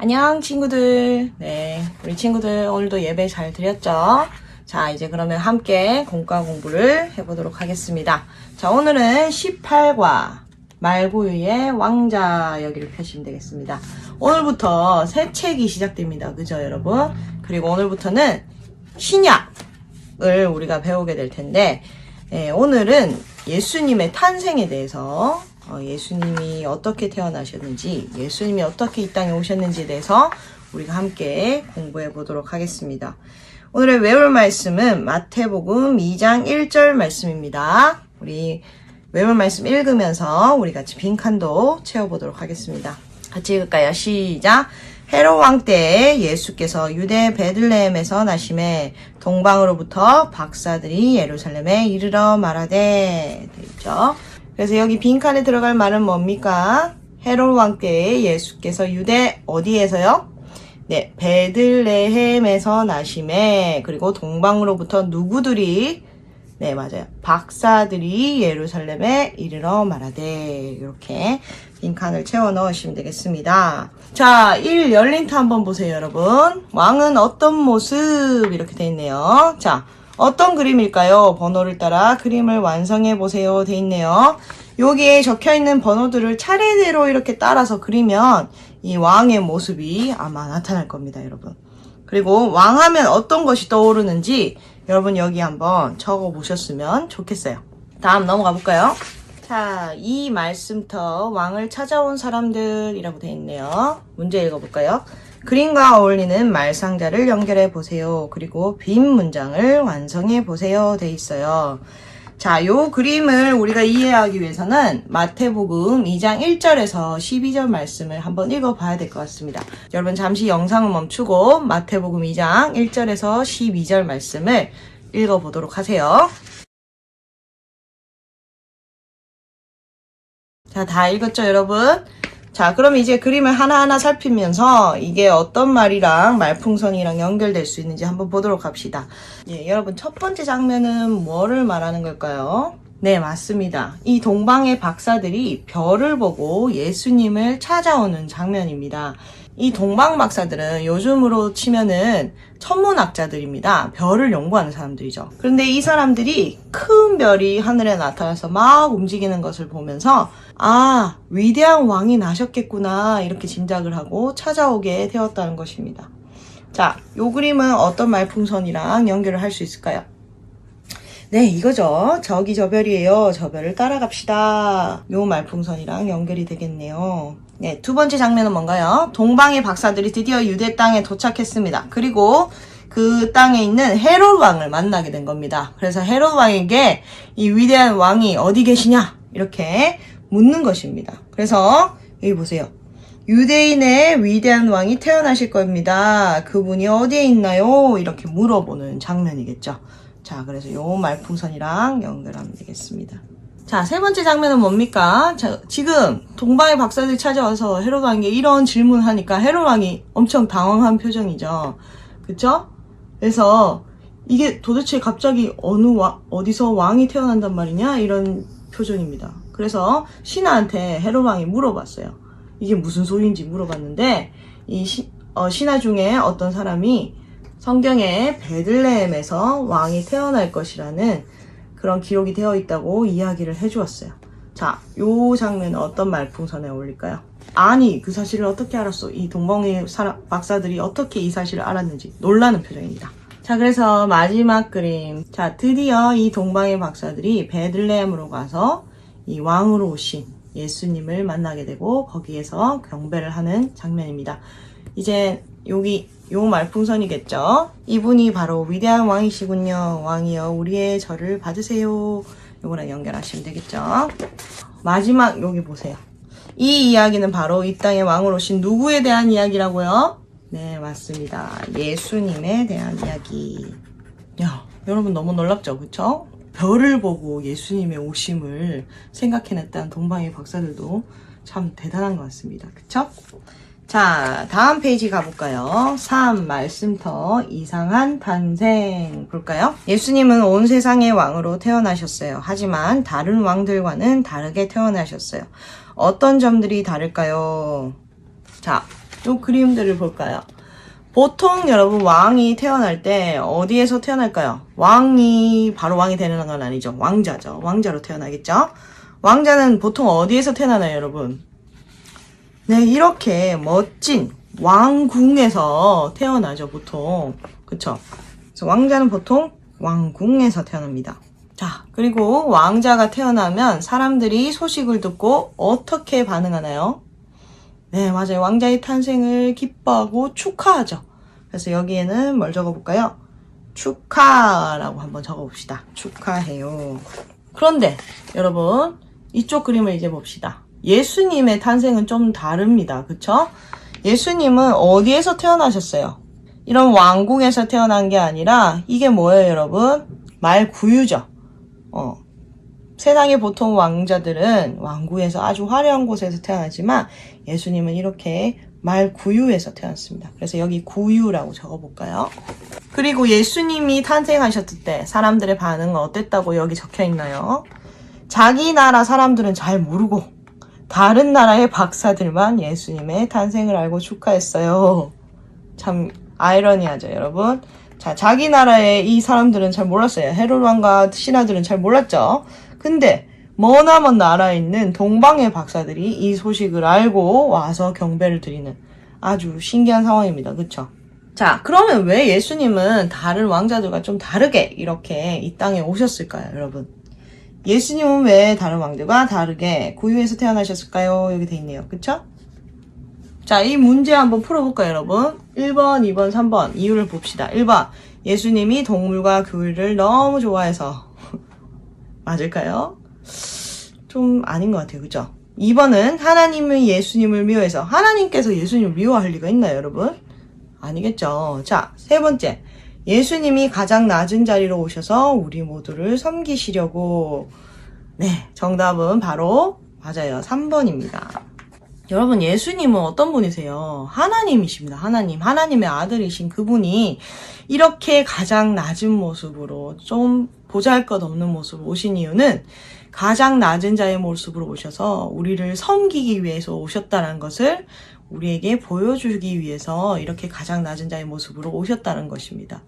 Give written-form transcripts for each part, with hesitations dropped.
안녕 친구들. 네, 우리 친구들 오늘도 예배 잘 드렸죠? 자, 이제 그러면 함께 공과 공부를 해보도록 하겠습니다. 자, 오늘은 18과 말구유의 왕자 여기를 펴시면 되겠습니다. 오늘부터 새 책이 시작됩니다. 그죠 여러분? 그리고 오늘부터는 신약을 우리가 배우게 될 텐데 오늘은 예수님의 탄생에 대해서 예수님이 어떻게 태어나셨는지, 예수님이 어떻게 이 땅에 오셨는지에 대해서 우리가 함께 공부해 보도록 하겠습니다. 오늘의 외울 말씀은 마태복음 2장 1절 말씀입니다. 우리 외울 말씀 읽으면서 우리 같이 빈칸도 채워보도록 하겠습니다. 같이 읽을까요? 시작! 헤롯 왕 때에 예수께서 유대 베들레헴에서 나심에 동방으로부터 박사들이 예루살렘에 이르러 말하되 되죠. 그래서 여기 빈칸에 들어갈 말은 뭡니까? 헤롯 왕 때에 예수께서 유대 어디에서요? 네, 베들레헴에서 나심에 그리고 동방으로부터 누구들이 네, 맞아요. 박사들이 예루살렘에 이르러 말하되 이렇게 빈칸을 채워 넣으시면 되겠습니다. 자, 1 열린타 한번 보세요, 여러분. 왕은 어떤 모습 이렇게 돼 있네요. 자, 어떤 그림일까요? 번호를 따라 그림을 완성해 보세요 돼 있네요. 여기에 적혀 있는 번호들을 차례대로 이렇게 따라서 그리면 이 왕의 모습이 아마 나타날 겁니다, 여러분. 그리고 왕하면 어떤 것이 떠오르는지 여러분 여기 한번 적어 보셨으면 좋겠어요. 다음 넘어가 볼까요? 자, 이 말씀터 왕을 찾아온 사람들이라고 되어 있네요. 문제 읽어볼까요? 그림과 어울리는 말상자를 연결해 보세요. 그리고 빈 문장을 완성해 보세요 돼 있어요. 자, 요 그림을 우리가 이해하기 위해서는 마태복음 2장 1절에서 12절 말씀을 한번 읽어봐야 될 것 같습니다. 여러분 잠시 영상을 멈추고 마태복음 2장 1절에서 12절 말씀을 읽어보도록 하세요. 자, 다 읽었죠, 여러분? 자, 그럼 이제 그림을 하나하나 살피면서 이게 어떤 말이랑 말풍선이랑 연결될 수 있는지 한번 보도록 합시다. 예, 여러분 첫 번째 장면은 뭐를 말하는 걸까요? 네, 맞습니다. 이 동방의 박사들이 별을 보고 예수님을 찾아오는 장면입니다. 이 동방 박사들은 요즘으로 치면은 천문학자들입니다. 별을 연구하는 사람들이죠. 그런데 이 사람들이 큰 별이 하늘에 나타나서 막 움직이는 것을 보면서 아, 위대한 왕이 나셨겠구나 이렇게 짐작을 하고 찾아오게 되었다는 것입니다. 자, 요 그림은 어떤 말풍선이랑 연결을 할 수 있을까요? 네, 이거죠. 저기 저 별이에요. 저 별을 따라갑시다. 요 말풍선이랑 연결이 되겠네요. 네, 두 번째 장면은 뭔가요? 동방의 박사들이 드디어 유대 땅에 도착했습니다. 그리고 그 땅에 있는 헤롯 왕을 만나게 된 겁니다. 그래서 헤롯 왕에게 이 위대한 왕이 어디 계시냐? 이렇게 묻는 것입니다. 그래서 여기 보세요. 유대인의 위대한 왕이 태어나실 겁니다. 그분이 어디에 있나요? 이렇게 물어보는 장면이겠죠. 자, 그래서 요 말풍선이랑 연결하면 되겠습니다. 자, 세 번째 장면은 뭡니까? 자, 지금 동방의 박사들이 찾아와서 헤롯 왕에게 이런 질문을 하니까 헤롯 왕이 엄청 당황한 표정이죠. 그쵸? 그래서 이게 도대체 갑자기 어디서 왕이 태어난단 말이냐? 이런 표정입니다. 그래서 신하한테 헤롯 왕이 물어봤어요. 이게 무슨 소리인지 물어봤는데 이 신하 중에 어떤 사람이 성경에 베들레헴에서 왕이 태어날 것이라는 그런 기록이 되어 있다고 이야기를 해주었어요. 자, 요 장면은 어떤 말풍선에 어울릴까요? 아니, 그 사실을 어떻게 알았어? 이 동방의 박사들이 어떻게 이 사실을 알았는지 놀라는 표정입니다. 자, 그래서 마지막 그림. 자, 드디어 이 동방의 박사들이 베들레헴으로 가서 이 왕으로 오신 예수님을 만나게 되고 거기에서 경배를 하는 장면입니다. 이제 여기 요 말풍선이겠죠. 이분이 바로 위대한 왕이시군요. 왕이여 우리의 절을 받으세요. 요거랑 연결하시면 되겠죠. 마지막 여기 보세요. 이 이야기는 바로 이 땅의 왕으로 오신 누구에 대한 이야기라고요? 네, 맞습니다. 예수님에 대한 이야기. 야, 여러분 너무 놀랍죠? 그쵸? 별을 보고 예수님의 오심을 생각해냈다는 동방의 박사들도 참 대단한 것 같습니다. 그쵸? 자, 다음 페이지 가볼까요? 3. 말씀터 이상한 탄생 볼까요? 예수님은 온 세상의 왕으로 태어나셨어요. 하지만 다른 왕들과는 다르게 태어나셨어요. 어떤 점들이 다를까요? 자, 요 그림들을 볼까요? 보통 여러분 왕이 태어날 때 어디에서 태어날까요? 왕이 바로 왕이 되는 건 아니죠. 왕자죠. 왕자로 태어나겠죠? 왕자는 보통 어디에서 태어나나요, 여러분? 네, 이렇게 멋진 왕궁에서 태어나죠, 보통. 그쵸? 그래서 왕자는 보통 왕궁에서 태어납니다. 자, 그리고 왕자가 태어나면 사람들이 소식을 듣고 어떻게 반응하나요? 네, 맞아요. 왕자의 탄생을 기뻐하고 축하하죠. 그래서 여기에는 뭘 적어볼까요? 축하라고 한번 적어봅시다. 축하해요. 그런데 여러분, 이쪽 그림을 이제 봅시다. 예수님의 탄생은 좀 다릅니다. 그쵸? 예수님은 어디에서 태어나셨어요? 이런 왕궁에서 태어난 게 아니라 이게 뭐예요, 여러분? 말구유죠. 세상의 보통 왕자들은 왕궁에서 아주 화려한 곳에서 태어나지만 예수님은 이렇게 말구유에서 태어났습니다. 그래서 여기 구유라고 적어볼까요? 그리고 예수님이 탄생하셨을 때 사람들의 반응은 어땠다고 여기 적혀 있나요? 자기 나라 사람들은 잘 모르고 다른 나라의 박사들만 예수님의 탄생을 알고 축하했어요. 참 아이러니하죠, 여러분. 자, 자기 나라의 이 사람들은 잘 몰랐어요. 헤롯 왕과 신하들은 잘 몰랐죠. 근데 머나먼 나라에 있는 동방의 박사들이 이 소식을 알고 와서 경배를 드리는 아주 신기한 상황입니다. 그쵸? 자, 그러면 왜 예수님은 다른 왕자들과 좀 다르게 이렇게 이 땅에 오셨을까요, 여러분? 예수님은 왜 다른 왕들과 다르게 구유에서 태어나셨을까요? 여기 돼 있네요. 그쵸? 자, 이 문제 한번 풀어볼까요, 여러분? 1번, 2번, 3번 이유를 봅시다. 1번, 예수님이 동물과 귤을 너무 좋아해서 맞을까요? 좀 아닌 것 같아요. 그죠? 2번은 하나님은 예수님을 미워해서 하나님께서 예수님을 미워할 리가 있나요, 여러분? 아니겠죠. 자, 세 번째. 예수님이 가장 낮은 자리로 오셔서 우리 모두를 섬기시려고. 네, 정답은 바로 맞아요. 3번입니다. 여러분, 예수님은 어떤 분이세요? 하나님이십니다. 하나님의 아들이신 그분이 이렇게 가장 낮은 모습으로 좀 보잘것없는 모습으로 오신 이유는 가장 낮은 자의 모습으로 오셔서 우리를 섬기기 위해서 오셨다는 것을 우리에게 보여주기 위해서 이렇게 가장 낮은 자의 모습으로 오셨다는 것입니다.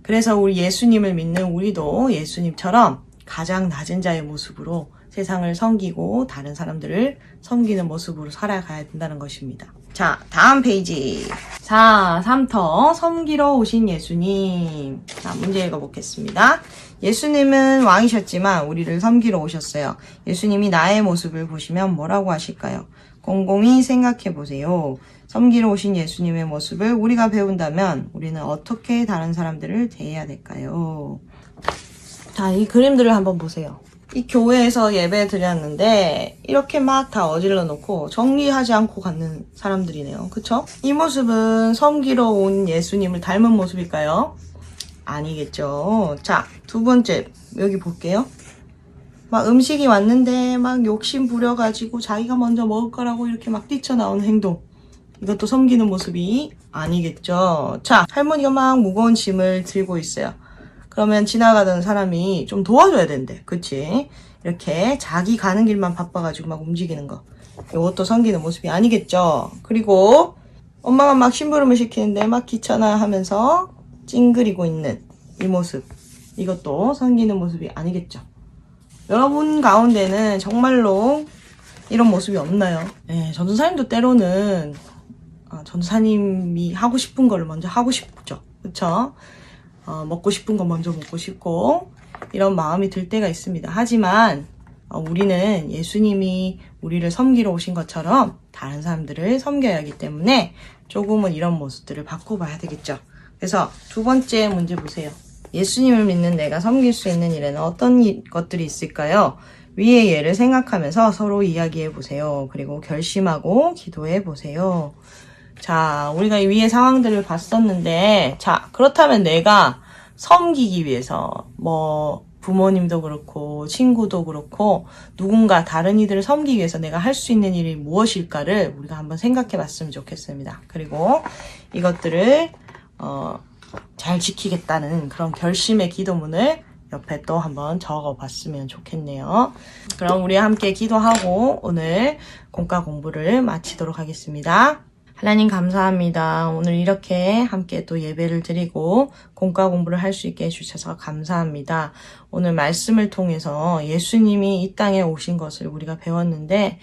그래서 우리 예수님을 믿는 우리도 예수님처럼 가장 낮은 자의 모습으로 세상을 섬기고 다른 사람들을 섬기는 모습으로 살아가야 된다는 것입니다. 자, 다음 페이지. 4, 3터 섬기러 오신 예수님. 자, 문제 읽어보겠습니다. 예수님은 왕이셨지만 우리를 섬기러 오셨어요. 예수님이 나의 모습을 보시면 뭐라고 하실까요? 곰곰이 생각해 보세요. 섬기러 오신 예수님의 모습을 우리가 배운다면 우리는 어떻게 다른 사람들을 대해야 될까요? 자, 이 그림들을 한번 보세요. 이 교회에서 예배 드렸는데 이렇게 막 다 어질러 놓고 정리하지 않고 가는 사람들이네요. 그쵸? 이 모습은 섬기러 온 예수님을 닮은 모습일까요? 아니겠죠. 자, 두 번째 여기 볼게요. 막 음식이 왔는데 막 욕심 부려가지고 자기가 먼저 먹을 거라고 이렇게 막 뛰쳐나오는 행동. 이것도 섬기는 모습이 아니겠죠. 자, 할머니가 막 무거운 짐을 들고 있어요. 그러면 지나가던 사람이 좀 도와줘야 된대. 그치? 이렇게 자기 가는 길만 바빠가지고 막 움직이는 거. 이것도 섬기는 모습이 아니겠죠. 그리고 엄마가 막 심부름을 시키는데 막 귀찮아 하면서 찡그리고 있는 이 모습. 이것도 섬기는 모습이 아니겠죠. 여러분 가운데는 정말로 이런 모습이 없나요? 네, 전도사님도 때로는 전도사님이 하고 싶은 걸 먼저 하고 싶죠. 그쵸? 먹고 싶은 거 먼저 먹고 싶고 이런 마음이 들 때가 있습니다. 하지만 우리는 예수님이 우리를 섬기러 오신 것처럼 다른 사람들을 섬겨야 하기 때문에 조금은 이런 모습들을 바꿔봐야 되겠죠. 그래서 두 번째 문제 보세요. 예수님을 믿는 내가 섬길 수 있는 일에는 어떤 것들이 있을까요? 위의 예를 생각하면서 서로 이야기해 보세요. 그리고 결심하고 기도해 보세요. 자, 우리가 이 위의 상황들을 봤었는데, 자, 그렇다면 내가 섬기기 위해서, 부모님도 그렇고, 친구도 그렇고, 누군가 다른 이들을 섬기기 위해서 내가 할 수 있는 일이 무엇일까를 우리가 한번 생각해 봤으면 좋겠습니다. 그리고 이것들을, 잘 지키겠다는 그런 결심의 기도문을 옆에 또 한번 적어 봤으면 좋겠네요. 그럼 우리 함께 기도하고 오늘 공과 공부를 마치도록 하겠습니다. 하나님 감사합니다. 오늘 이렇게 함께 또 예배를 드리고 공과 공부를 할 수 있게 해주셔서 감사합니다. 오늘 말씀을 통해서 예수님이 이 땅에 오신 것을 우리가 배웠는데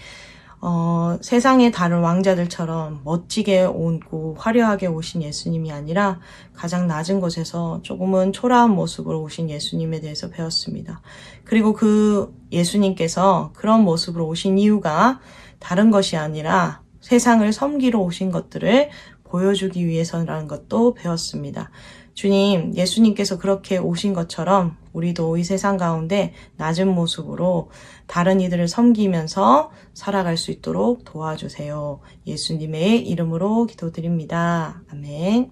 세상의 다른 왕자들처럼 멋지게 오고 화려하게 오신 예수님이 아니라 가장 낮은 곳에서 조금은 초라한 모습으로 오신 예수님에 대해서 배웠습니다. 그리고 그 예수님께서 그런 모습으로 오신 이유가 다른 것이 아니라 세상을 섬기러 오신 것들을 보여주기 위해서라는 것도 배웠습니다. 주님, 예수님께서 그렇게 오신 것처럼 우리도 이 세상 가운데 낮은 모습으로 다른 이들을 섬기면서 살아갈 수 있도록 도와주세요. 예수님의 이름으로 기도드립니다. 아멘.